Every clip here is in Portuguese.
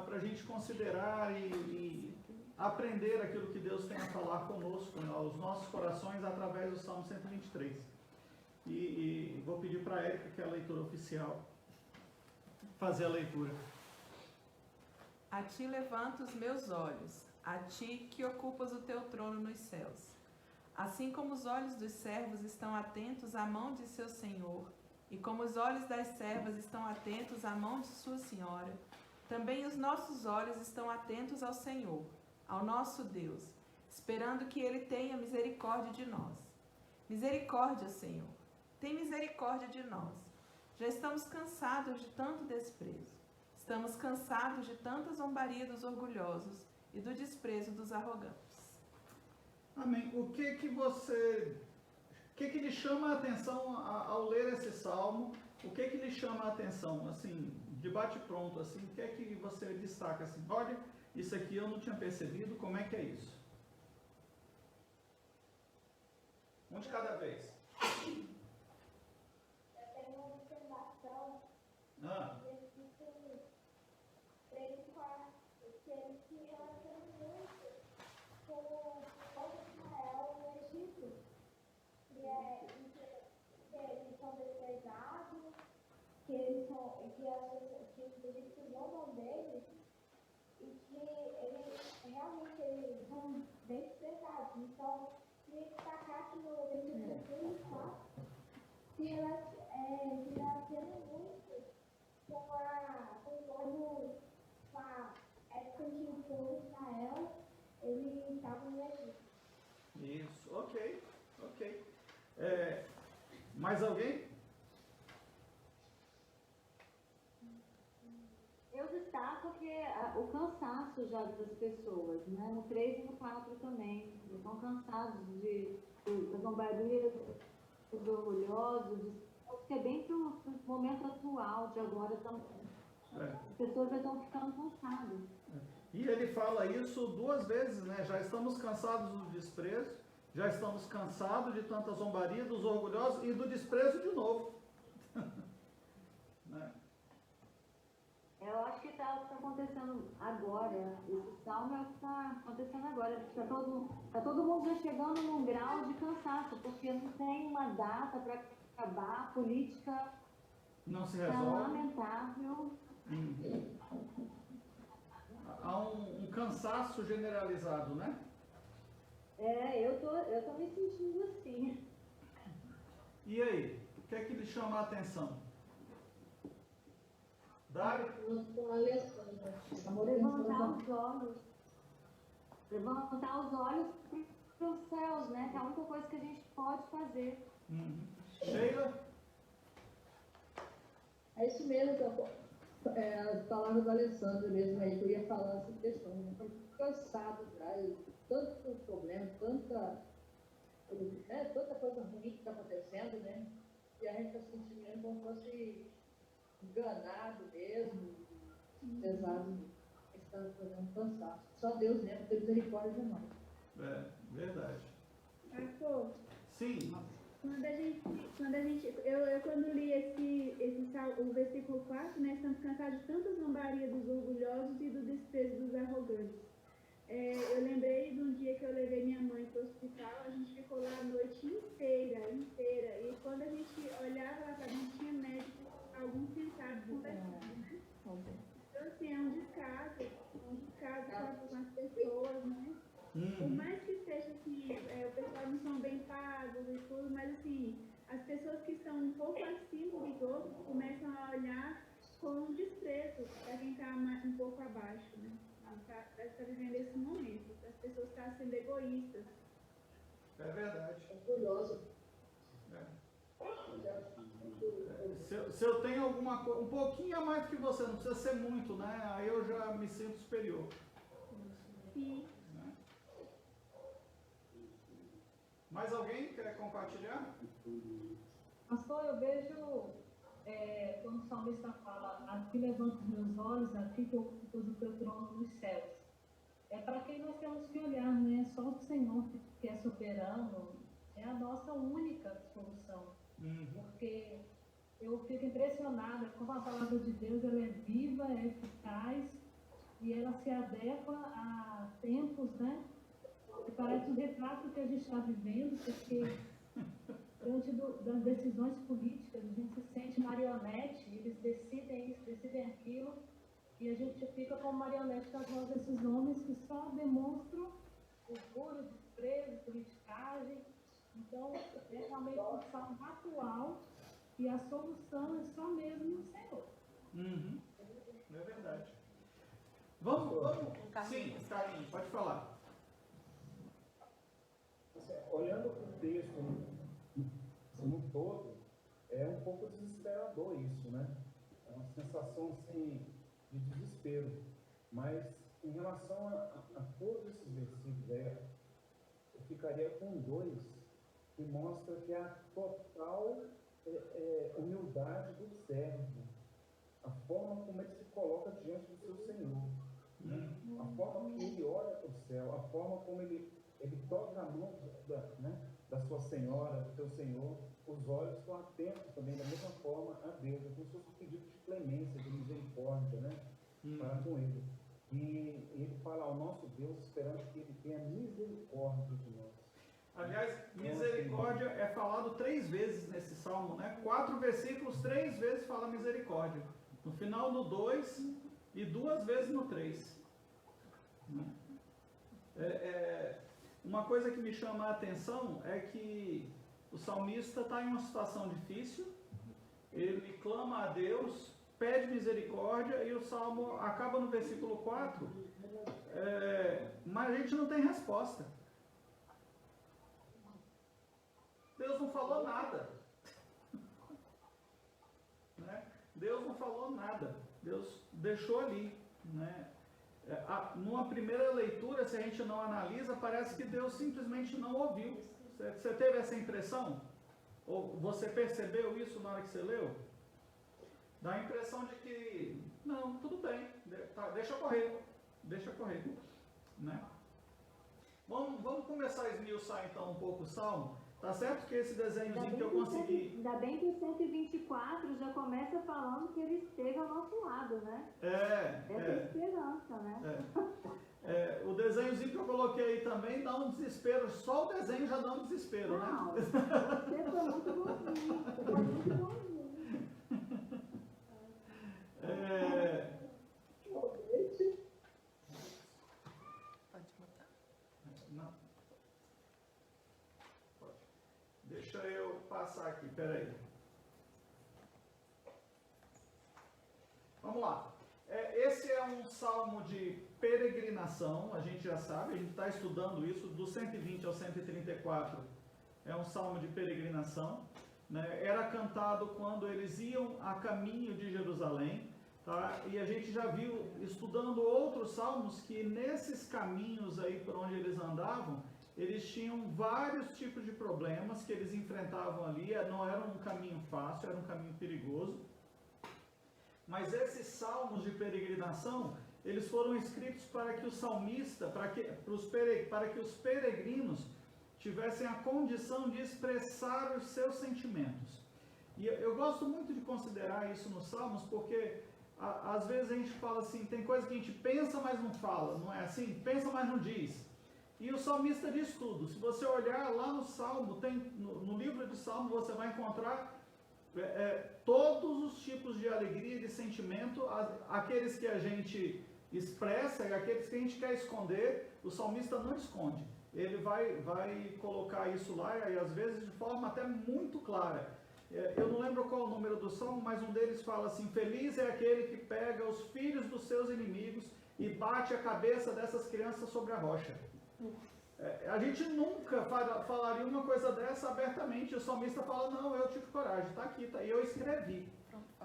para a gente considerar e aprender aquilo que Deus tem a falar conosco, né, aos nossos corações, através do Salmo 123. E vou pedir para a Érica, que é a leitura oficial, fazer a leitura. A ti levanto os meus olhos, a ti que ocupas o teu trono nos céus. Assim como os olhos dos servos estão atentos à mão de seu senhor, e como os olhos das servas estão atentos à mão de sua senhora, também os nossos olhos estão atentos ao Senhor, ao nosso Deus, esperando que Ele tenha misericórdia de nós. Misericórdia, Senhor, tem misericórdia de nós. Já estamos cansados de tanto desprezo. Estamos cansados de tanta zombaria dos orgulhosos e do desprezo dos arrogantes. Amém. O que lhe chama a atenção ao ler esse salmo? O que lhe chama a atenção, assim, de bate pronto, assim, o que é que você destaca, assim, olha, isso aqui eu não tinha percebido, como é que é isso? Um de cada vez. Eu tenho uma observação que ele se relaciona muito com o povo de Israel no Egito, que eles são desprezados, que os egípcios zombam deles e que eles realmente são bem desprezados. Então, queria destacar que no versículo 34 se relaciona muito com a época em que o povo de Israel ele estava no Egito. Isso, ok. Mais alguém? Eu destaco que o cansaço já das pessoas, né? No 3 e no 4 também. Eles estão cansados da zombaria, dos orgulhosos, que é bem para o momento atual de agora também. As pessoas já estão ficando cansadas. E ele fala isso duas vezes, né? Já estamos cansados do desprezo, já estamos cansados de tanta zombaria, dos orgulhosos e do desprezo de novo. Né? Eu acho que está acontecendo agora. Esse salmo é o que está acontecendo agora. Está todo mundo já chegando num grau de cansaço, porque não tem uma data para acabar, a política não se está resolve. lamentável. Há um cansaço generalizado, né? Eu tô me sentindo assim. E aí? O que é que lhe chama a atenção? Dário? Levantar os olhos para os céus, né? Que é a única coisa que a gente pode fazer. Sheila? É isso mesmo, as palavras do Alessandro mesmo aí, que eu ia falar essa questão. Eu estou cansado já, tanto problema, tanta coisa ruim que está acontecendo, né? E a gente está se sentindo como se fosse enganado mesmo, pesado, está fazendo cansaço. Só Deus mesmo tem misericórdia de nós. É, verdade. Pastor, Sim. Quando li o versículo 4, né, estamos cansados de tanta zombaria dos orgulhosos e do desprezo dos arrogantes. Eu lembrei de um dia que eu levei minha mãe para o hospital, a gente ficou lá a noite inteira, e quando a gente olhava lá para dentro, tinha médicos, alguns sentados conversando, né? Então, assim, é um descaso com as pessoas, né? Por mais que seja assim, o pessoal não são bem pagos e tudo, mas assim, as pessoas que estão um pouco acima dos outros começam a olhar com desprezo para quem está um pouco abaixo, né? Está vivendo esse momento, as pessoas estão sendo egoístas. É verdade. Orgulhoso. Se eu tenho alguma coisa, um pouquinho a mais do que você, não precisa ser muito, né? Aí eu já me sinto superior. Sim. Mais alguém quer compartilhar? Pastor, eu vejo, quando o salmista fala, aqui levanto os meus olhos, aqui que eu ocupo o teu trono nos céus. É para quem nós temos que olhar, né? Só o Senhor que é soberano, é a nossa única solução. Porque eu fico impressionada como a palavra de Deus ela é viva, é eficaz, e ela se adequa a tempos, né? E parece um retrato que a gente está vivendo, porque diante das decisões políticas, a gente se sente marionete, eles decidem isso, decidem aquilo, e a gente fica como marionete com as mãos desses homens que só demonstram orgulho, desprezo, politicagem. Então, é realmente um salmo atual, e a solução é só mesmo no Senhor. Uhum. É verdade. Vamos. Sim, Carlinhos, pode falar. Olhando para o texto no todo, é um pouco desesperador isso, né? É uma sensação assim, de desespero. Mas em relação a todos esses versículos, eu ficaria com 2, que mostra que a total humildade do servo, a forma como ele se coloca diante do seu Senhor, né? A forma que ele olha para o céu, a forma como ele toca a mão da sua senhora, do seu Senhor, os olhos estão atentos também, da mesma forma, a Deus, é como se fosse um pedido de clemência, de misericórdia, né? Para com ele. E ele fala ao nosso Deus, esperando que ele tenha misericórdia de nós. Aliás, misericórdia é falado 3 vezes nesse salmo, né? 4 versículos, 3 vezes fala misericórdia. No final no 2 e 2 vezes no 3. Uma coisa que me chama a atenção é que o salmista está em uma situação difícil, ele clama a Deus, pede misericórdia, e o salmo acaba no versículo 4, mas a gente não tem resposta. Deus não falou nada. Né? Deus não falou nada. Deus deixou ali. Né? Numa primeira leitura, se a gente não analisa, parece que Deus simplesmente não ouviu. Você teve essa impressão? Ou você percebeu isso na hora que você leu? Dá a impressão de que, não, tudo bem, deixa correr. Né? Vamos começar a esmiuçar então um pouco o salmo. Tá certo que esse desenhozinho que eu consegui... Ainda bem que o 124 já começa falando que ele esteve ao nosso lado, né? Essa esperança, né? O desenhozinho que eu coloquei aí também dá um desespero. Só o desenho já dá um desespero, não, né? Você foi muito bonzinho. Você foi muito bonzinho. Pode botar? Não. Deixa eu passar aqui, peraí. Vamos lá. Esse é um salmo de peregrinação, a gente já sabe, a gente está estudando isso, do 120 ao 134, é um salmo de peregrinação, né? Era cantado quando eles iam a caminho de Jerusalém, tá? E a gente já viu, estudando outros salmos, que nesses caminhos aí por onde eles andavam, eles tinham vários tipos de problemas que eles enfrentavam ali, não era um caminho fácil, era um caminho perigoso. Mas esses salmos de peregrinação, eles foram escritos para que o salmista, para que os peregrinos tivessem a condição de expressar os seus sentimentos. E eu gosto muito de considerar isso nos salmos, porque às vezes a gente fala assim, tem coisa que a gente pensa, mas não fala, não é assim? Pensa, mas não diz. E o salmista diz tudo. Se você olhar lá no Salmo, no livro de Salmo, você vai encontrar todos os tipos de alegria e de sentimento, aqueles que a gente expressa e aqueles que a gente quer esconder, o salmista não esconde. Ele vai colocar isso lá, e às vezes de forma até muito clara. Eu não lembro qual o número do salmo, mas um deles fala assim: feliz é aquele que pega os filhos dos seus inimigos e bate a cabeça dessas crianças sobre a rocha. A gente nunca falaria uma coisa dessa abertamente. O salmista fala, não, eu tive coragem, está aqui, e eu escrevi.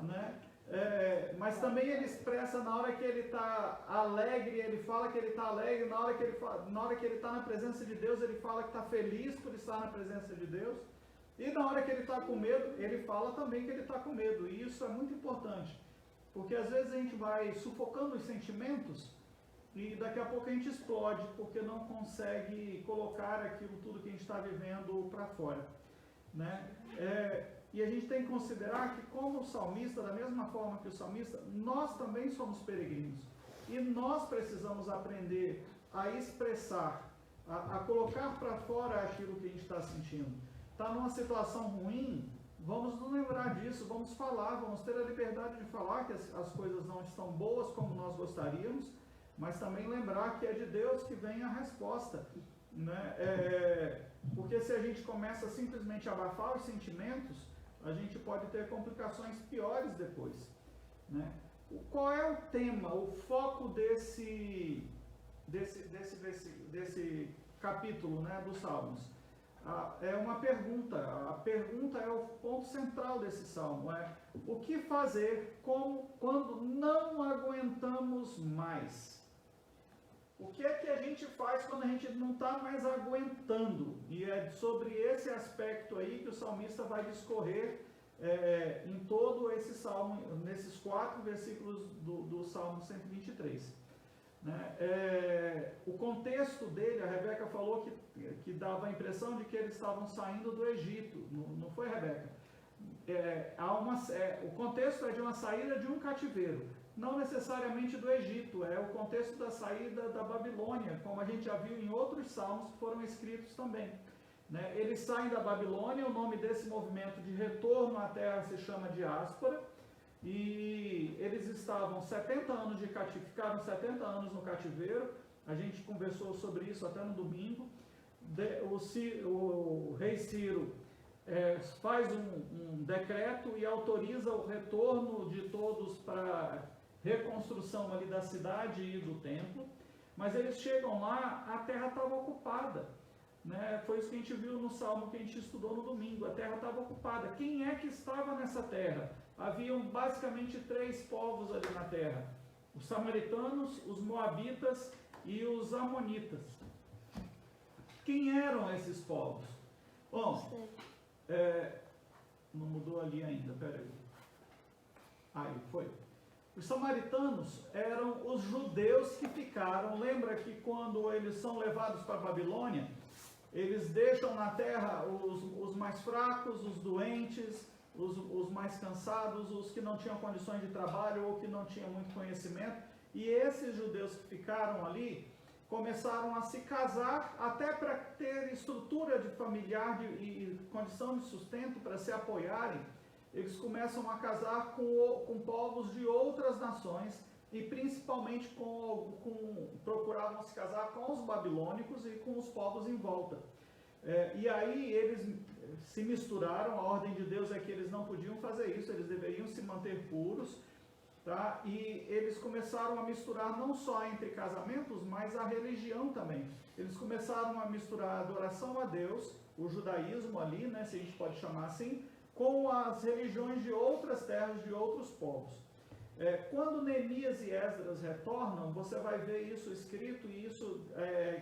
Né? Mas também ele expressa, na hora que ele está alegre, ele fala que ele está alegre, na hora que ele está na presença de Deus, ele fala que está feliz por estar na presença de Deus, e na hora que ele está com medo, ele fala também que ele está com medo. E isso é muito importante, porque às vezes a gente vai sufocando os sentimentos e daqui a pouco a gente explode, porque não consegue colocar aquilo tudo que a gente está vivendo para fora. Né? E a gente tem que considerar que, como o salmista, da mesma forma que o salmista, nós também somos peregrinos. E nós precisamos aprender a expressar, a colocar para fora aquilo que a gente está sentindo. Está numa situação ruim, vamos nos lembrar disso, vamos falar, vamos ter a liberdade de falar que as coisas não estão boas como nós gostaríamos, mas também lembrar que é de Deus que vem a resposta, né? Porque se a gente começa simplesmente a abafar os sentimentos, a gente pode ter complicações piores depois, né? Qual é o tema, o foco desse capítulo, né, dos Salmos? É uma pergunta. A pergunta é o ponto central desse salmo. É o que fazer quando não aguentamos mais? O que é que a gente faz quando a gente não está mais aguentando? E é sobre esse aspecto aí que o salmista vai discorrer em todo esse salmo, nesses 4 versículos do Salmo 123. Né? O contexto dele, a Rebeca falou que dava a impressão de que eles estavam saindo do Egito. Não foi, Rebeca? O contexto é de uma saída de um cativeiro, não necessariamente do Egito, é o contexto da saída da Babilônia, como a gente já viu em outros salmos que foram escritos também. Né? Eles saem da Babilônia, o nome desse movimento de retorno à terra se chama diáspora, e eles estavam 70 anos de cativeiro, ficaram 70 anos no cativeiro. A gente conversou sobre isso até no domingo. O rei Ciro faz um decreto e autoriza o retorno de todos para reconstrução ali da cidade e do templo, mas eles chegam lá, a terra estava ocupada, né? Foi isso que a gente viu no salmo que a gente estudou no domingo. A terra estava ocupada. Quem é que estava nessa terra? Haviam basicamente 3 povos ali na terra: os samaritanos, os moabitas e os amonitas. Quem eram esses povos? Bom, não mudou ali ainda, peraí. Aí, foi. Os samaritanos eram os judeus que ficaram. Lembra que quando eles são levados para a Babilônia, eles deixam na terra os mais fracos, os doentes, os mais cansados, os que não tinham condições de trabalho ou que não tinham muito conhecimento. E esses judeus que ficaram ali começaram a se casar, até para ter estrutura de familiar e condição de sustento para se apoiarem. Eles começam a casar com povos de outras nações e principalmente procuravam se casar com os babilônicos e com os povos em volta. E aí eles se misturaram. A ordem de Deus é que eles não podiam fazer isso, eles deveriam se manter puros, tá? E eles começaram a misturar não só entre casamentos, mas a religião também. Eles começaram a misturar a adoração a Deus, o judaísmo ali, né, se a gente pode chamar assim, com as religiões de outras terras, de outros povos. Quando Neemias e Esdras retornam, você vai ver isso escrito e isso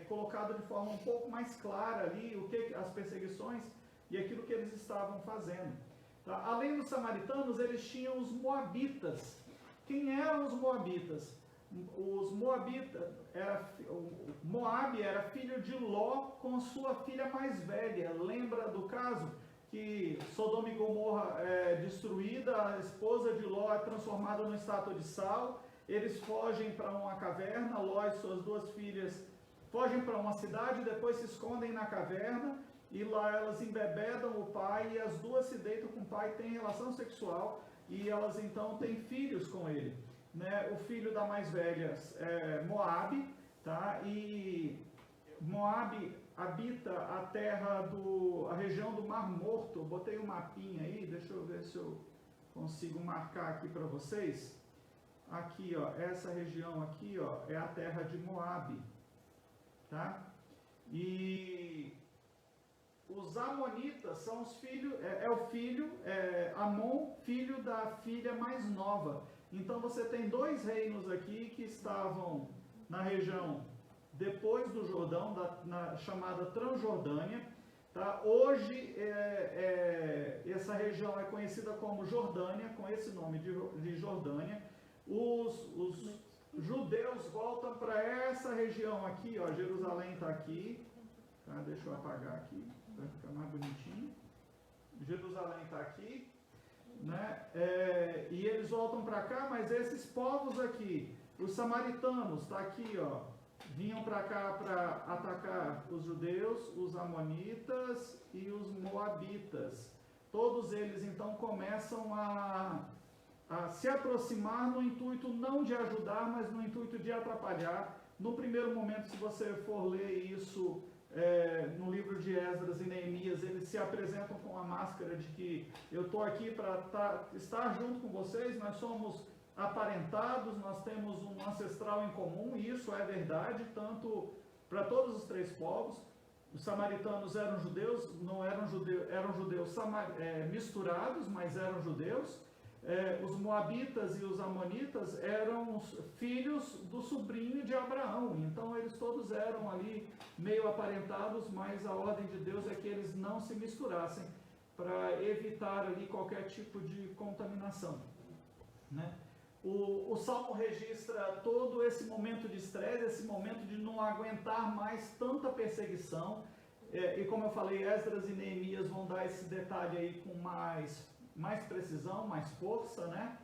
colocado de forma um pouco mais clara ali, as perseguições e aquilo que eles estavam fazendo. Tá? Além dos samaritanos, eles tinham os moabitas. Quem eram os moabitas? Os moabitas, Moabe era filho de Ló com sua filha mais velha. Lembra do caso? Que Sodoma e Gomorra é destruída, a esposa de Ló é transformada numa estátua de sal, eles fogem para uma caverna, Ló e suas 2 filhas fogem para uma cidade, depois se escondem na caverna, e lá elas embebedam o pai, e as 2 se deitam com o pai, têm relação sexual, e elas então têm filhos com ele. Né? O filho da mais velha é Moabe, tá? E Moabe habita a terra a região do Mar Morto. Eu botei um mapinha aí, deixa eu ver se eu consigo marcar aqui para vocês. Aqui, ó, essa região aqui, ó, é a terra de Moabe, tá? E os amonitas são os filhos, Amon, filho da filha mais nova. Então você tem 2 reinos aqui que estavam na região depois do Jordão, na chamada Transjordânia. Tá? Hoje essa região é conhecida como Jordânia, com esse nome de Jordânia. Os judeus voltam para essa região aqui, ó, Jerusalém está aqui, tá? Deixa eu apagar aqui para ficar mais bonitinho. Jerusalém está aqui, né? E eles voltam para cá, mas esses povos aqui, Os samaritanos, está aqui, ó, vinham para cá para atacar os judeus, os amonitas e os moabitas. Todos eles então começam a se aproximar no intuito não de ajudar, mas no intuito de atrapalhar. No primeiro momento, se você for ler isso no livro de Esdras e Neemias, eles se apresentam com a máscara de que eu estou aqui para estar junto com vocês, nós somos aparentados, nós temos um ancestral em comum, e isso é verdade, tanto para todos os três povos. Os samaritanos eram judeus, não eram judeus, eram judeus misturados, mas eram judeus. Os moabitas e os amonitas eram os filhos do sobrinho de Abraão, então eles todos eram ali meio aparentados, mas a ordem de Deus é que eles não se misturassem para evitar ali qualquer tipo de contaminação, né? O Salmo registra todo esse momento de estresse, esse momento de não aguentar mais tanta perseguição, e como eu falei, Esdras e Neemias vão dar esse detalhe aí com mais precisão, mais força, né?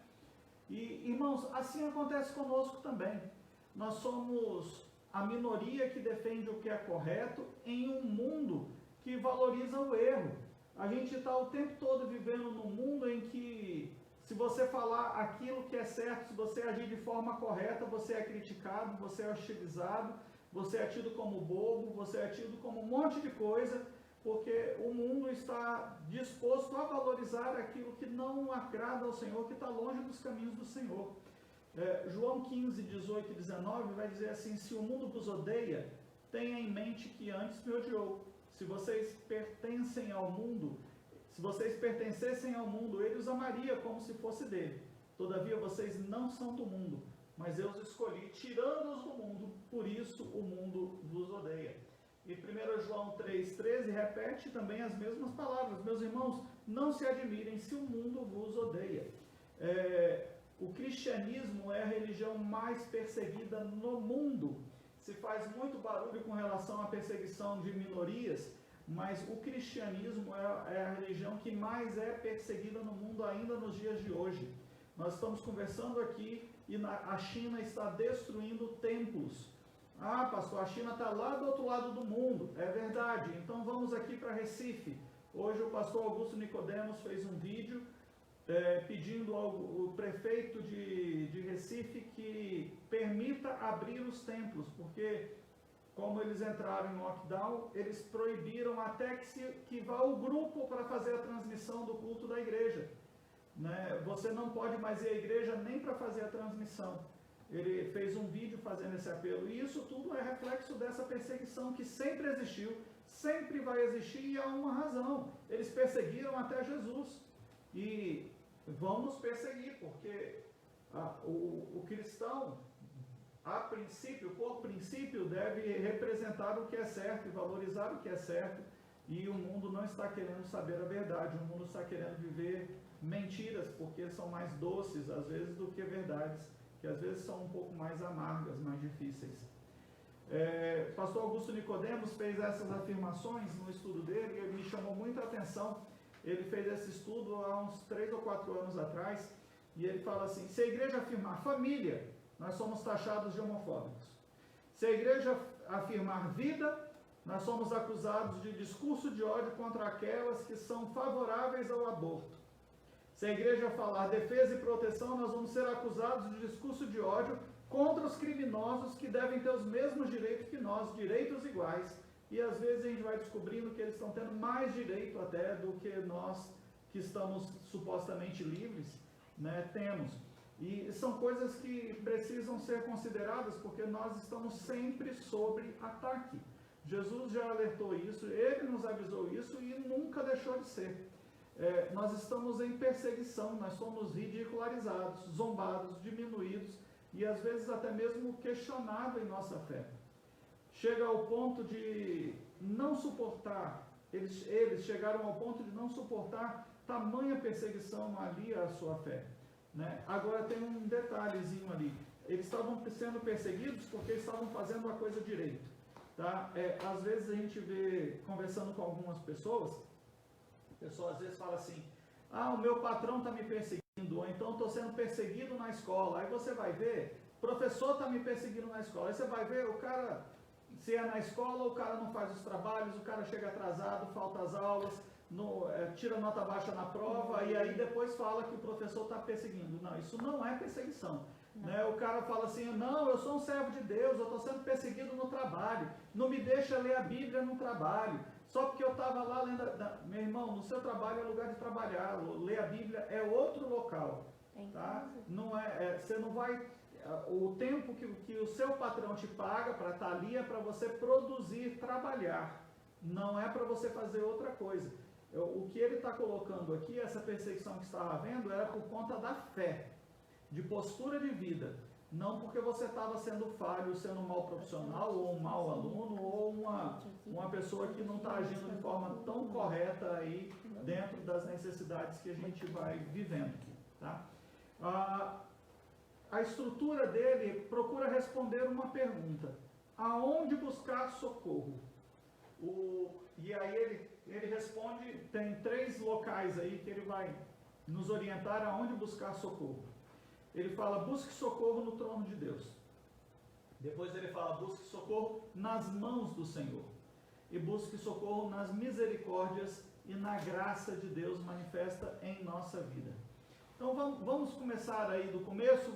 E, irmãos, assim acontece conosco também. Nós somos a minoria que defende o que é correto em um mundo que valoriza o erro. A gente está o tempo todo vivendo num mundo em que, se você falar aquilo que é certo, se você agir de forma correta, você é criticado, você é hostilizado, você é tido como bobo, você é tido como um monte de coisa, porque o mundo está disposto a valorizar aquilo que não agrada ao Senhor, que está longe dos caminhos do Senhor. João 15, 18 e 19 vai dizer assim: se o mundo vos odeia, tenha em mente que antes me odiou. Se vocês pertencessem ao mundo, ele os amaria como se fosse dele. Todavia vocês não são do mundo, mas eu os escolhi, tirando-os do mundo, por isso o mundo vos odeia. E 1 João 3,13 repete também as mesmas palavras: meus irmãos, não se admirem se o mundo vos odeia. O cristianismo é a religião mais perseguida no mundo. Se faz muito barulho com relação à perseguição de minorias, mas o cristianismo é a religião que mais é perseguida no mundo ainda nos dias de hoje. Nós estamos conversando aqui e a China está destruindo templos. Ah, pastor, a China está lá do outro lado do mundo. É verdade. Então vamos aqui para Recife. Hoje o pastor Augusto Nicodemos fez um vídeo pedindo ao prefeito de Recife que permita abrir os templos, porque como eles entraram em lockdown, eles proibiram até que vá o grupo para fazer a transmissão do culto da igreja, né? Você não pode mais ir à igreja nem para fazer a transmissão. Ele fez um vídeo fazendo esse apelo, e isso tudo é reflexo dessa perseguição que sempre existiu, sempre vai existir, e há uma razão: eles perseguiram até Jesus, e vão nos perseguir, porque o cristão, por princípio, deve representar o que é certo e valorizar o que é certo, e o mundo não está querendo saber a verdade, o mundo está querendo viver mentiras, porque são mais doces às vezes do que verdades, que às vezes são um pouco mais amargas, mais difíceis. Pastor Augusto Nicodemos fez essas afirmações no estudo dele, e ele me chamou muita atenção. Ele fez esse estudo há uns 3 ou 4 anos atrás, e ele fala assim: se a igreja afirmar família, nós somos taxados de homofóbicos. Se a igreja afirmar vida, nós somos acusados de discurso de ódio contra aquelas que são favoráveis ao aborto. Se a igreja falar defesa e proteção, nós vamos ser acusados de discurso de ódio contra os criminosos que devem ter os mesmos direitos que nós, direitos iguais. E às vezes a gente vai descobrindo que eles estão tendo mais direito até do que nós, que estamos supostamente livres, né, temos. E são coisas que precisam ser consideradas, porque nós estamos sempre sob ataque. Jesus já alertou isso, ele nos avisou isso e nunca deixou de ser. Nós estamos em perseguição, nós somos ridicularizados, zombados, diminuídos e às vezes até mesmo questionado em nossa fé. Chega ao ponto de não suportar, eles chegaram ao ponto de não suportar tamanha perseguição ali à sua fé, né? Agora tem um detalhezinho ali: eles estavam sendo perseguidos porque estavam fazendo a coisa direito, tá? Às vezes a gente vê, conversando com algumas pessoas, a pessoa às vezes fala assim: ah, o meu patrão está me perseguindo, ou então estou sendo perseguido na escola. Aí você vai ver, professor está me perseguindo na escola. Aí você vai ver, o cara, se é na escola, o cara não faz os trabalhos, o cara chega atrasado, falta as aulas, tira nota baixa na prova, e aí depois fala que o professor está perseguindo. Não, isso não é perseguição. Né? O cara fala assim, não, eu sou um servo de Deus, eu estou sendo perseguido no trabalho, não me deixa ler a Bíblia no trabalho, só porque eu estava lá lendo, meu irmão, no seu trabalho é lugar de trabalhar, ler a Bíblia é outro local, tá? Não você não vai, o tempo que o seu patrão te paga para estar ali é para você produzir, trabalhar, não é para você fazer outra coisa. O que ele está colocando aqui, essa perseguição que estava havendo, era por conta da fé, de postura de vida, não porque você estava sendo falho, sendo um mau profissional, ou um mau aluno, ou uma pessoa que não está agindo de forma tão correta aí dentro das necessidades que a gente vai vivendo. Tá? A estrutura dele procura responder uma pergunta: aonde buscar socorro? E aí ele responde, tem 3 locais aí que ele vai nos orientar aonde buscar socorro. Ele fala, busque socorro no trono de Deus. Depois ele fala, busque socorro nas mãos do Senhor. E busque socorro nas misericórdias e na graça de Deus manifesta em nossa vida. Então vamos começar aí do começo,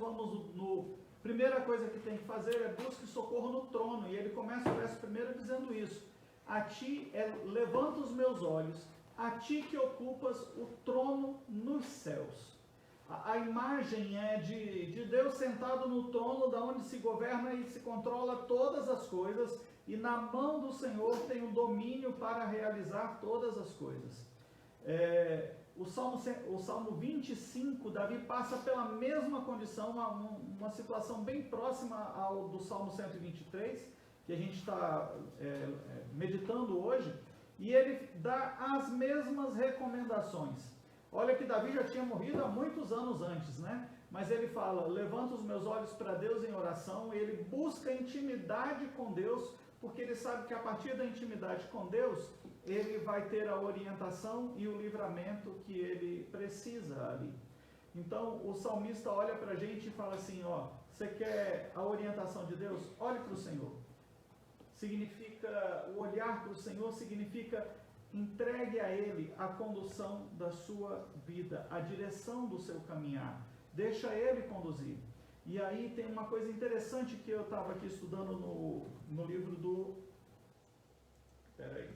primeira coisa que tem que fazer é busque socorro no trono. E ele começa o verso 1 dizendo isso. A ti levanta os meus olhos, a ti que ocupas o trono nos céus. A imagem é de Deus sentado no trono, da onde se governa e se controla todas as coisas, e na mão do Senhor tem o domínio para realizar todas as coisas. O Salmo 25, Davi passa pela mesma condição, uma situação bem próxima ao do Salmo 123, que a gente está meditando hoje, e ele dá as mesmas recomendações. Olha que Davi já tinha morrido há muitos anos antes, né? Mas ele fala, levanta os meus olhos para Deus em oração, e ele busca intimidade com Deus, porque ele sabe que a partir da intimidade com Deus, ele vai ter a orientação e o livramento que ele precisa ali. Então, o salmista olha para a gente e fala assim, você quer a orientação de Deus? Olhe para o Senhor. O olhar para o Senhor significa entregue a Ele a condução da sua vida, a direção do seu caminhar. Deixa Ele conduzir. E aí tem uma coisa interessante que eu estava aqui estudando no livro do... Peraí.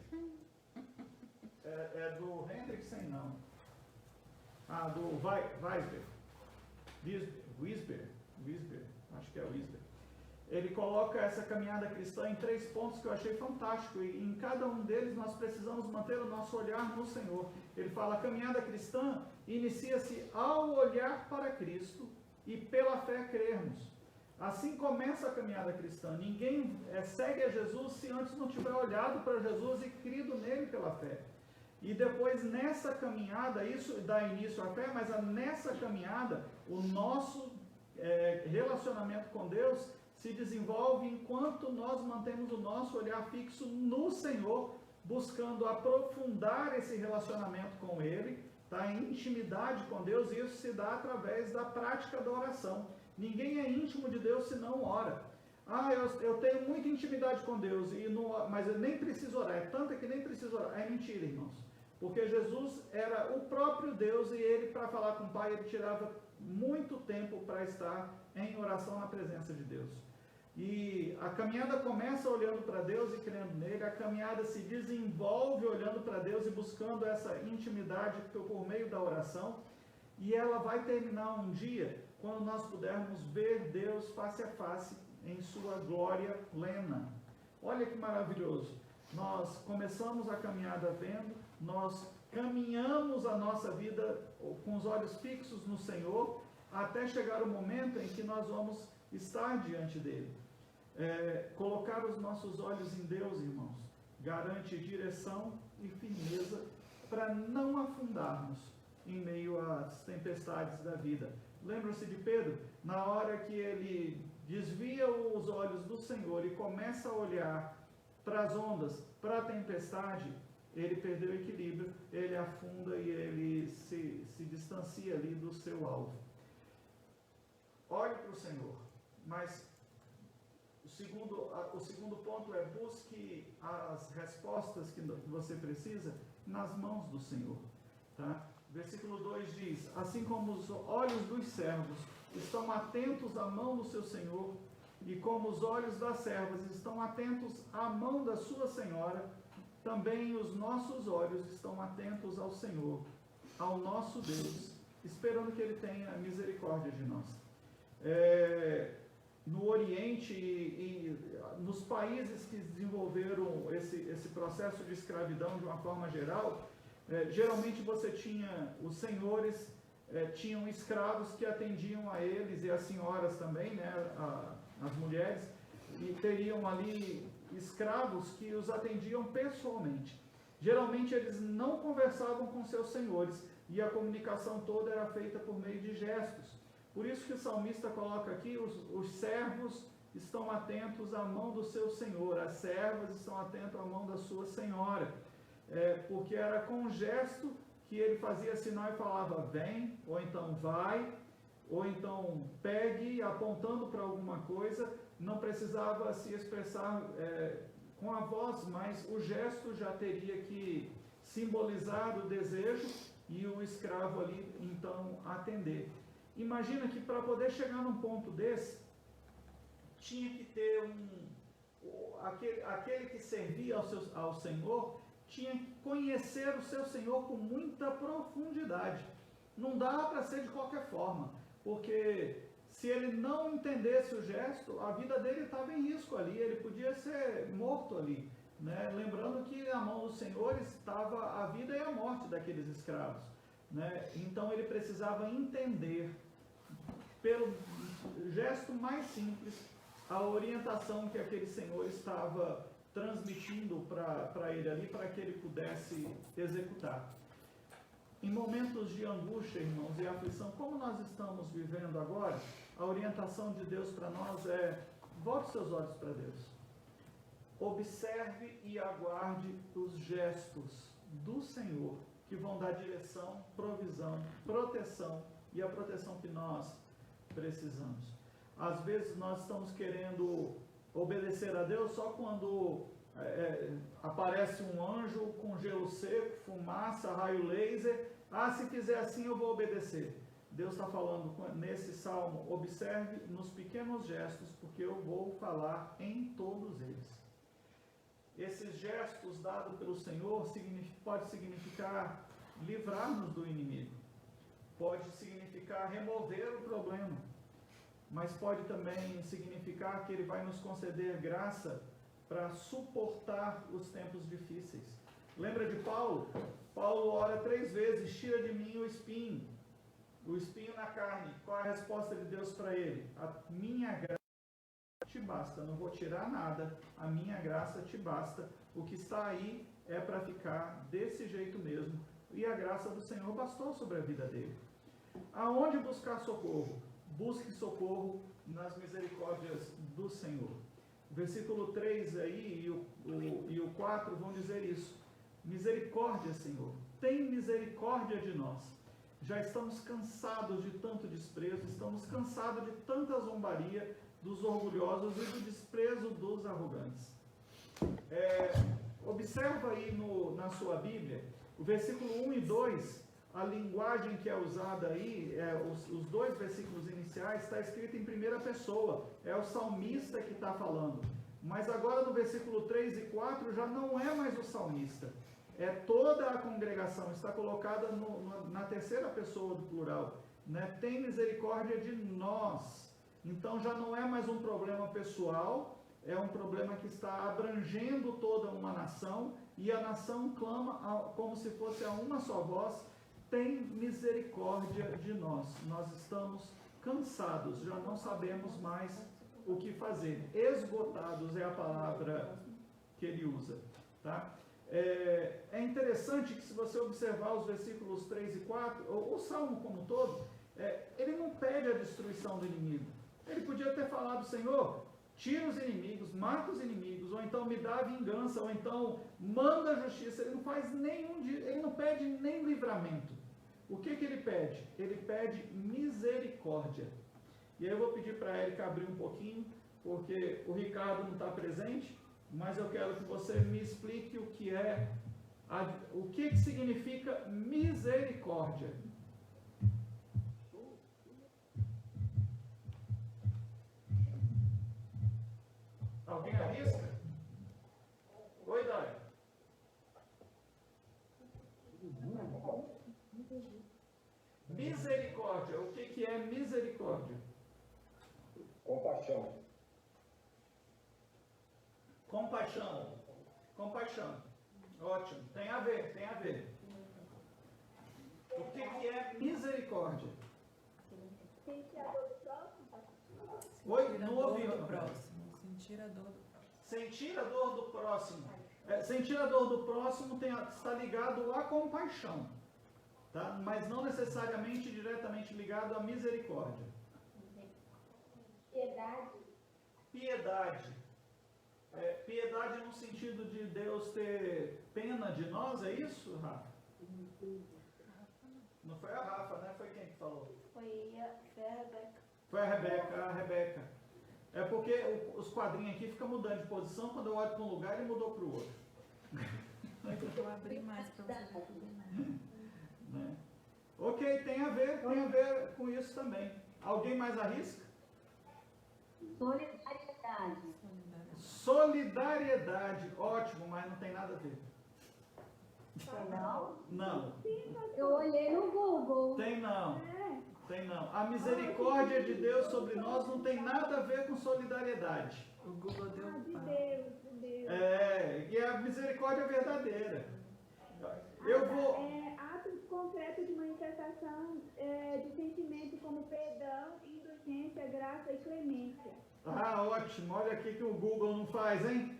É do Hendrickson, não. Do Wisber. Acho que é Wisber. Ele coloca essa caminhada cristã em 3 pontos que eu achei fantástico, e em cada um deles nós precisamos manter o nosso olhar no Senhor. Ele fala, a caminhada cristã inicia-se ao olhar para Cristo e pela fé crermos. Assim começa a caminhada cristã. Ninguém segue a Jesus se antes não tiver olhado para Jesus e crido nele pela fé. E depois nessa caminhada, isso dá início à fé, mas nessa caminhada, o nosso relacionamento com Deus se desenvolve enquanto nós mantemos o nosso olhar fixo no Senhor, buscando aprofundar esse relacionamento com Ele, tá? Em intimidade com Deus, e isso se dá através da prática da oração. Ninguém é íntimo de Deus se não ora. Eu tenho muita intimidade com Deus, mas eu nem preciso orar. É tanto que nem preciso orar. É mentira, irmãos. Porque Jesus era o próprio Deus, e Ele, para falar com o Pai, Ele tirava muito tempo para estar em oração na presença de Deus. E a caminhada começa olhando para Deus e crendo nele, a caminhada se desenvolve olhando para Deus e buscando essa intimidade por meio da oração, e ela vai terminar um dia quando nós pudermos ver Deus face a face em sua glória plena. Olha que maravilhoso! Nós começamos a caminhada vendo, nós caminhamos a nossa vida com os olhos fixos no Senhor, até chegar o momento em que nós vamos estar diante dele. Colocar os nossos olhos em Deus, irmãos, garante direção e firmeza para não afundarmos em meio às tempestades da vida. Lembra-se de Pedro? Na hora que ele desvia os olhos do Senhor e começa a olhar para as ondas, para a tempestade, ele perdeu o equilíbrio, ele afunda e ele se distancia ali do seu alvo. Olhe para o Senhor, mas o segundo ponto é: busque as respostas que você precisa nas mãos do Senhor. Tá? Versículo 2 diz: assim como os olhos dos servos estão atentos à mão do seu Senhor, e como os olhos das servas estão atentos à mão da sua senhora, também os nossos olhos estão atentos ao Senhor, ao nosso Deus, esperando que Ele tenha misericórdia de nós. No Oriente e nos países que desenvolveram esse processo de escravidão de uma forma geral, geralmente você tinha, os senhores tinham escravos que atendiam a eles, e as senhoras também, né, as mulheres, e teriam ali escravos que os atendiam pessoalmente. Geralmente eles não conversavam com seus senhores, e a comunicação toda era feita por meio de gestos. Por isso que o salmista coloca aqui: os servos estão atentos à mão do seu senhor, as servas estão atentas à mão da sua senhora, porque era com gesto que ele fazia sinal e falava vem, ou então vai, ou então pegue, apontando para alguma coisa. Não precisava se expressar com a voz, mas o gesto já teria que simbolizar o desejo, e o escravo ali então atender. Imagina que para poder chegar num ponto desse, tinha que ter aquele que servia ao Senhor, tinha que conhecer o seu Senhor com muita profundidade. Não dava para ser de qualquer forma, porque se ele não entendesse o gesto, a vida dele estava em risco ali, ele podia ser morto ali, né? Lembrando que na mão do Senhor estava a vida e a morte daqueles escravos, né? Então ele precisava entender, pelo gesto mais simples, a orientação que aquele Senhor estava transmitindo para ele ali, para que ele pudesse executar. Em momentos de angústia, irmãos, e aflição, como nós estamos vivendo agora, a orientação de Deus para nós é: volte seus olhos para Deus. Observe e aguarde os gestos do Senhor, que vão dar direção, provisão, proteção, e a proteção que nós precisamos. Às vezes nós estamos querendo obedecer a Deus só quando aparece um anjo com gelo seco, fumaça, raio laser. Se fizer assim eu vou obedecer. Deus está falando nesse salmo: observe nos pequenos gestos, porque eu vou falar em todos eles. Esses gestos dados pelo Senhor pode significar livrar-nos do inimigo, pode significar remover o problema, mas pode também significar que Ele vai nos conceder graça para suportar os tempos difíceis. Lembra de Paulo? Paulo ora 3 vezes: tira de mim o espinho na carne. Qual é a resposta de Deus para ele? A minha graça te basta, não vou tirar nada, a minha graça te basta, o que está aí é para ficar desse jeito mesmo, e a graça do Senhor bastou sobre a vida dele. Aonde buscar socorro? Busque socorro nas misericórdias do Senhor. O versículo 3 aí e o 4 vão dizer isso: misericórdia, Senhor, tem misericórdia de nós. Já estamos cansados de tanto desprezo, estamos cansados de tanta zombaria dos orgulhosos e do desprezo dos arrogantes. Observa aí na sua Bíblia, o versículo 1 e 2, a linguagem que é usada aí, os 2 versículos iniciais, está escrito em primeira pessoa, é o salmista que está falando. Mas agora no versículo 3 e 4 já não é mais o salmista, é toda a congregação, está colocada na terceira pessoa do plural, né? Tem misericórdia de nós. Então já não é mais um problema pessoal, é um problema que está abrangendo toda uma nação, e a nação clama como se fosse a uma só voz: tem misericórdia de nós. Nós estamos cansados, já não sabemos mais o que fazer. Esgotados é a palavra que ele usa, tá? É interessante que, se você observar os versículos 3 e 4, o salmo como um todo, ele não pede a destruição do inimigo. Ele podia ter falado: Senhor, tira os inimigos, mata os inimigos, ou então me dá a vingança, ou então manda a justiça. Ele não faz ele não pede nem livramento. O que ele pede? Ele pede misericórdia. E aí eu vou pedir para a Érica abrir um pouquinho, porque o Ricardo não está presente, mas eu quero que você me explique o que é, o que significa misericórdia. Alguém arrisca? Oi, Dai. Misericórdia. O que é misericórdia? Compaixão. Compaixão. Compaixão. Ótimo. Tem a ver, tem a ver. O que é misericórdia? Sentir a dor do próximo? Oi? Não ouvi. do próximo. Sentir a dor do próximo. Sentir a dor do próximo. Sentir a dor do próximo está ligado à compaixão, tá? Mas não necessariamente diretamente ligado à misericórdia. Piedade. Piedade. Piedade no sentido de Deus ter pena de nós, é isso, Rafa? Não foi a Rafa, né? Foi quem que falou? Foi a Rebeca. Foi a Rebeca. É porque os quadrinhos aqui ficam mudando de posição, quando eu olho para um lugar ele mudou para o outro. Eu vou abrir mais para você ver mais. Né? Ok, tem a ver com isso também. Alguém mais arrisca? Solidariedade. Solidariedade, ótimo, mas não tem nada a ver. Não? Não, Eu olhei no Google. tem não. Tem não. A misericórdia de Deus sobre nós não tem nada a ver com solidariedade. O Google deu Ah, de um pau. Deus, de Deus. E a misericórdia verdadeira. Eu vou. Atos concretos de manifestação de sentimento como perdão, indulgência, graça e clemência. Ah, ótimo. Olha aqui que o Google não faz, hein?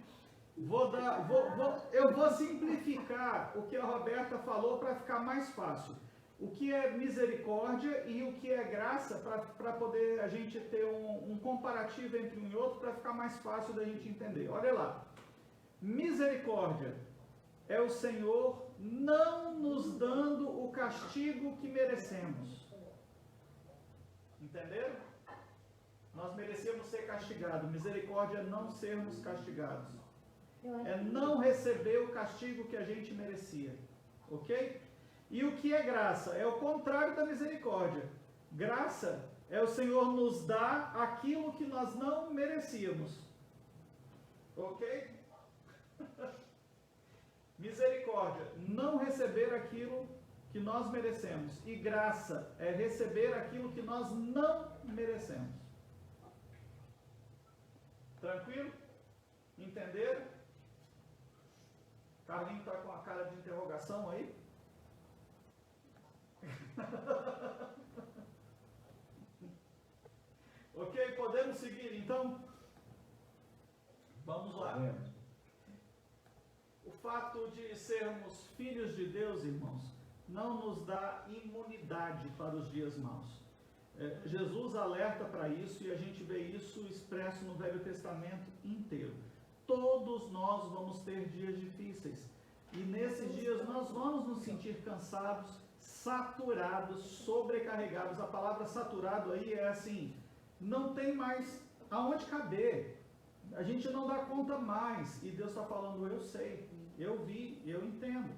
Eu vou simplificar o que a Roberta falou para ficar mais fácil. O que é misericórdia e o que é graça, para poder a gente ter um comparativo entre um e outro, para ficar mais fácil da gente entender. Olha lá. Misericórdia é o Senhor não nos dando o castigo que merecemos. Entenderam? Nós merecemos ser castigados. Misericórdia é não sermos castigados. É não receber o castigo que a gente merecia. Ok? E o que é graça? É o contrário da misericórdia. Graça é o Senhor nos dar aquilo que nós não merecíamos. Ok? Misericórdia, não receber aquilo que nós merecemos. E graça é receber aquilo que nós não merecemos. Tranquilo? Entenderam? Carlinhos está com a cara de interrogação aí? Ok, podemos seguir então? Vamos lá. O fato de sermos filhos de Deus, irmãos, não nos dá imunidade para os dias maus. Jesus alerta para isso e a gente vê isso expresso no Velho Testamento inteiro. Todos nós vamos ter dias difíceis e nesses dias nós vamos nos sentir cansados, saturados, sobrecarregados. A palavra saturado aí é assim, não tem mais aonde caber. A gente não dá conta mais. E Deus está falando, eu sei, eu vi, eu entendo.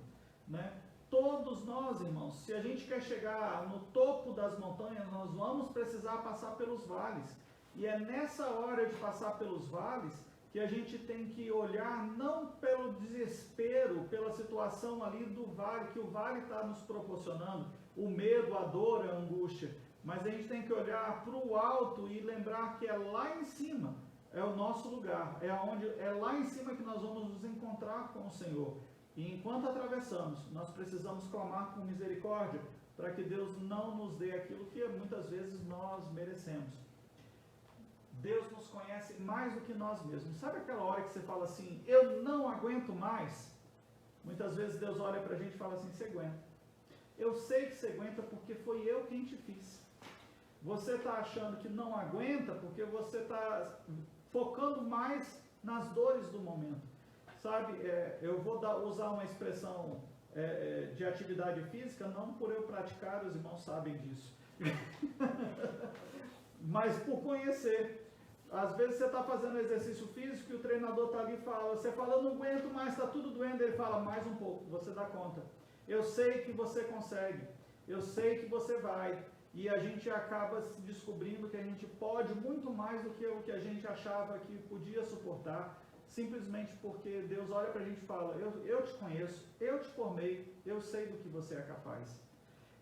Né? Todos nós, irmãos, se a gente quer chegar no topo das montanhas, nós vamos precisar passar pelos vales. E é nessa hora de passar pelos vales que a gente tem que olhar não pelo desespero, pela situação ali do vale, que o vale está nos proporcionando, o medo, a dor, a angústia, mas a gente tem que olhar para o alto e lembrar que é lá em cima, é o nosso lugar, é lá em cima que nós vamos nos encontrar com o Senhor. E enquanto atravessamos, nós precisamos clamar com misericórdia, para que Deus não nos dê aquilo que muitas vezes nós merecemos. Deus nos conhece mais do que nós mesmos. Sabe aquela hora que você fala assim, eu não aguento mais? Muitas vezes Deus olha para a gente e fala assim, você aguenta. Eu sei que você aguenta porque foi eu quem te fiz. Você está achando que não aguenta porque você está focando mais nas dores do momento. Sabe, eu vou usar uma expressão de atividade física, não por eu praticar, os irmãos sabem disso. mas por conhecer. Às vezes você está fazendo exercício físico e o treinador está ali e fala, você fala, eu não aguento mais, está tudo doendo, ele fala, mais um pouco, você dá conta. Eu sei que você consegue, eu sei que você vai, e a gente acaba se descobrindo que a gente pode muito mais do que o que a gente achava que podia suportar, simplesmente porque Deus olha para a gente e fala, eu te conheço, eu te formei, eu sei do que você é capaz.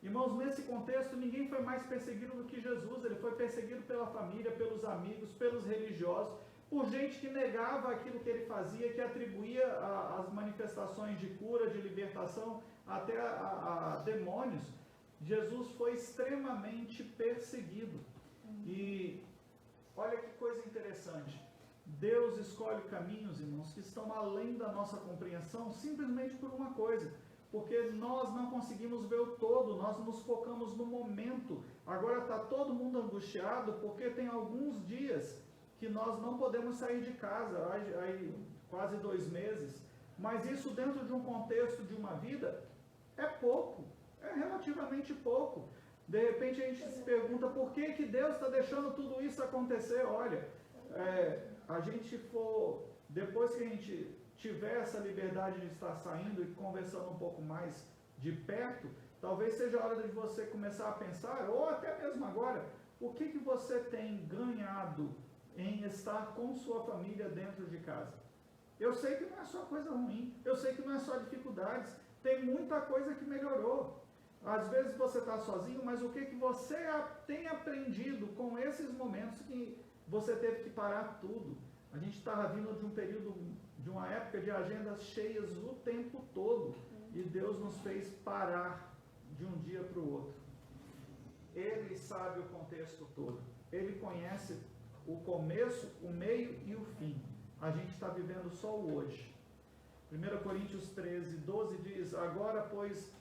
Irmãos, nesse contexto, ninguém foi mais perseguido do que Jesus. Ele foi perseguido pela família, pelos amigos, pelos religiosos, por gente que negava aquilo que ele fazia, que atribuía as manifestações de cura, de libertação, até a demônios. Jesus foi extremamente perseguido. E olha que coisa interessante. Deus escolhe caminhos, irmãos, que estão além da nossa compreensão, simplesmente por uma coisa. Porque nós não conseguimos ver o todo, nós nos focamos no momento. Agora está todo mundo angustiado porque tem alguns dias que nós não podemos sair de casa, aí quase 2 meses. Mas isso dentro de um contexto de uma vida é pouco, é relativamente pouco. De repente a gente se pergunta por que Deus está deixando tudo isso acontecer. Olha, a gente for, depois que a gente tiver essa liberdade de estar saindo e conversando um pouco mais de perto, talvez seja a hora de você começar a pensar, ou até mesmo agora, o que você tem ganhado em estar com sua família dentro de casa? Eu sei que não é só coisa ruim, eu sei que não é só dificuldades, tem muita coisa que melhorou. Às vezes você está sozinho, mas o que você tem aprendido com esses momentos que você teve que parar tudo? A gente estava vindo de um período, de uma época de agendas cheias o tempo todo, e Deus nos fez parar de um dia para o outro. Ele sabe o contexto todo, Ele conhece o começo, o meio e o fim. A gente está vivendo só o hoje. 1 Coríntios 13, 12 diz, agora, pois,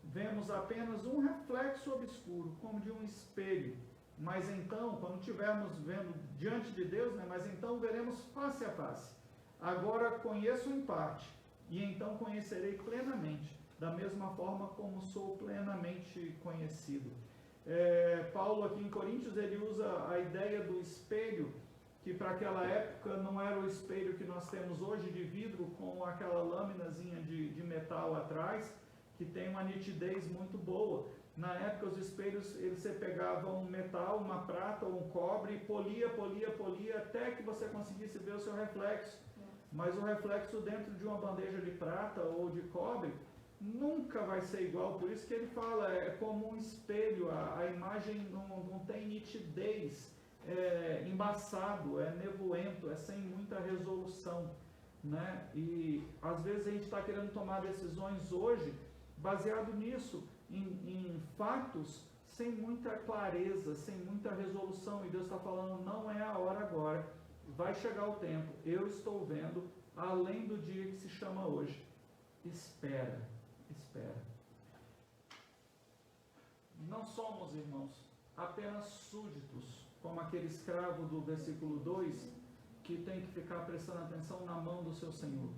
vemos apenas um reflexo obscuro, como de um espelho. Mas então, quando estivermos vendo diante de Deus, mas então veremos face a face. Agora conheço em parte, e então conhecerei plenamente, da mesma forma como sou plenamente conhecido. Paulo aqui em Coríntios, ele usa a ideia do espelho, que para aquela época não era o espelho que nós temos hoje de vidro, com aquela lâminazinha de metal atrás, que tem uma nitidez muito boa. Na época, os espelhos, você pegava um metal, uma prata ou um cobre, e polia, até que você conseguisse ver o seu reflexo. Mas o reflexo dentro de uma bandeja de prata ou de cobre nunca vai ser igual. Por isso que ele fala, é como um espelho, a imagem não tem nitidez, é embaçado, é nevoento, é sem muita resolução, né? E às vezes a gente está querendo tomar decisões hoje baseado nisso, em fatos sem muita clareza, sem muita resolução, e Deus está falando, não é a hora agora, vai chegar o tempo, eu estou vendo, além do dia que se chama hoje. Espera. Não somos, irmãos, apenas súditos, como aquele escravo do versículo 2, que tem que ficar prestando atenção na mão do seu Senhor.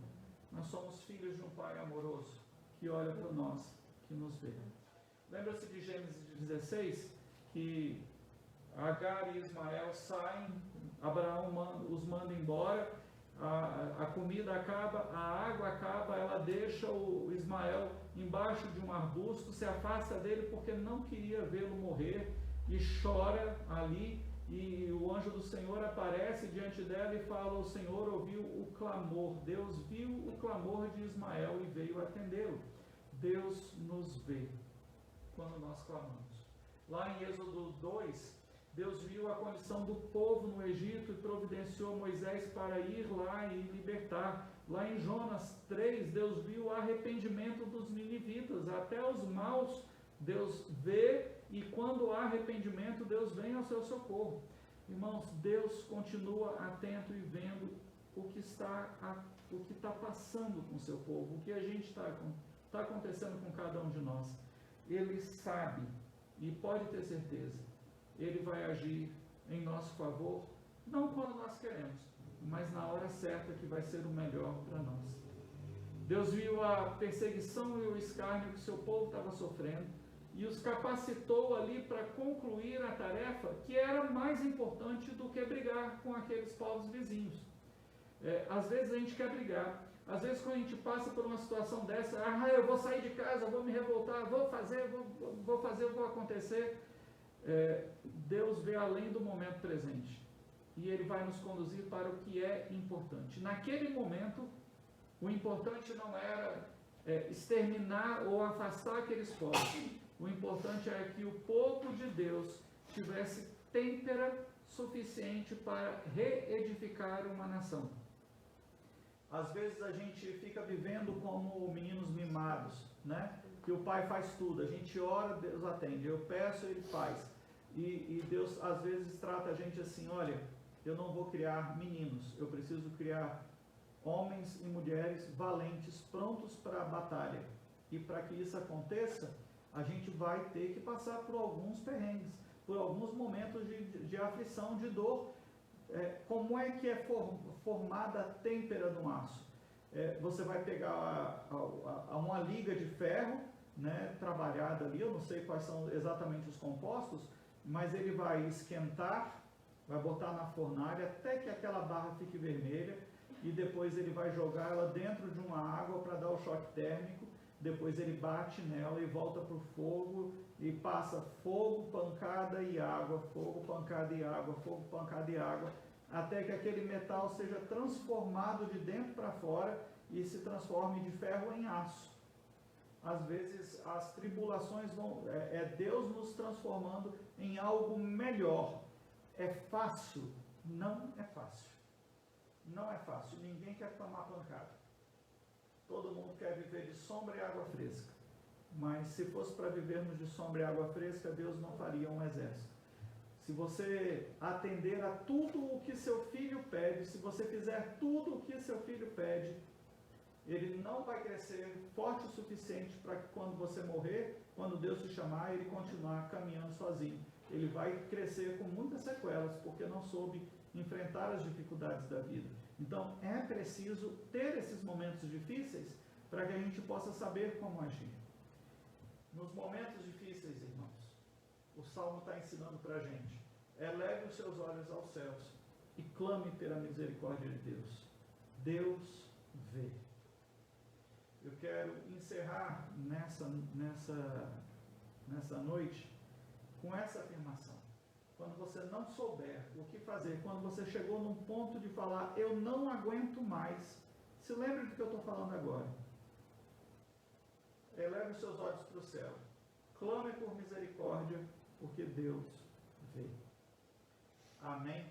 Nós somos filhos de um Pai amoroso, que olha para nós, que nos vê. Lembra-se de Gênesis 16, que Agar e Ismael saem, Abraão os manda embora, a comida acaba, a água acaba, ela deixa o Ismael embaixo de um arbusto, se afasta dele porque não queria vê-lo morrer, e chora ali, e o anjo do Senhor aparece diante dela e fala, o Senhor ouviu o clamor, Deus viu o clamor de Ismael e veio atendê-lo. Deus nos vê quando nós clamamos. Lá em Êxodo 2, Deus viu a condição do povo no Egito e providenciou Moisés para ir lá e libertar. Lá em Jonas 3, Deus viu o arrependimento dos ninivitas, até os maus Deus vê, e quando há arrependimento, Deus vem ao seu socorro. Irmãos, Deus continua atento e vendo o que está passando com o seu povo, o que a gente está acontecendo com cada um de nós. Ele sabe, e pode ter certeza, Ele vai agir em nosso favor, não quando nós queremos, mas na hora certa, que vai ser o melhor para nós. Deus viu a perseguição e o escárnio que seu povo estava sofrendo, e os capacitou ali para concluir a tarefa que era mais importante do que brigar com aqueles povos vizinhos. Às vezes a gente quer brigar, às vezes quando a gente passa por uma situação dessa, eu vou sair de casa, vou me revoltar, vou acontecer. Deus vê além do momento presente e Ele vai nos conduzir para o que é importante. Naquele momento, o importante não era exterminar ou afastar aqueles povos. O importante era que o povo de Deus tivesse têmpera suficiente para reedificar uma nação. Às vezes a gente fica vivendo como meninos mimados, né? Que o pai faz tudo, a gente ora, Deus atende, eu peço, Ele faz. E Deus às vezes trata a gente assim, olha, eu não vou criar meninos, eu preciso criar homens e mulheres valentes, prontos para a batalha. E para que isso aconteça, a gente vai ter que passar por alguns perrengues, por alguns momentos de aflição, de dor. Como é que é formada a têmpera do aço? Você vai pegar uma liga de ferro, né, trabalhada ali, eu não sei quais são exatamente os compostos, mas ele vai esquentar, vai botar na fornalha até que aquela barra fique vermelha, e depois ele vai jogar ela dentro de uma água para dar o choque térmico, depois ele bate nela e volta para o fogo, e passa fogo, pancada e água, fogo, pancada e água, fogo, pancada e água, até que aquele metal seja transformado de dentro para fora e se transforme de ferro em aço. Às vezes as tribulações Deus nos transformando em algo melhor. É fácil? Não é fácil. Não é fácil. Ninguém quer tomar pancada. Todo mundo quer viver de sombra e água fresca. Mas se fosse para vivermos de sombra e água fresca, Deus não faria um exército. Se você atender a tudo o que seu filho pede, se você fizer tudo o que seu filho pede, ele não vai crescer forte o suficiente para que quando você morrer, quando Deus te chamar, ele continuar caminhando sozinho. Ele vai crescer com muitas sequelas, porque não soube enfrentar as dificuldades da vida. Então, é preciso ter esses momentos difíceis para que a gente possa saber como agir. Nos momentos difíceis, irmãos, o Salmo está ensinando para a gente: eleve os seus olhos aos céus e clame pela misericórdia de Deus. Deus vê. Eu quero encerrar nessa noite com essa afirmação. Quando você não souber o que fazer, quando você chegou num ponto de falar, eu não aguento mais, se lembre do que eu estou falando agora. Eleve os seus olhos para o céu. Clame por misericórdia, porque Deus vê. Amém?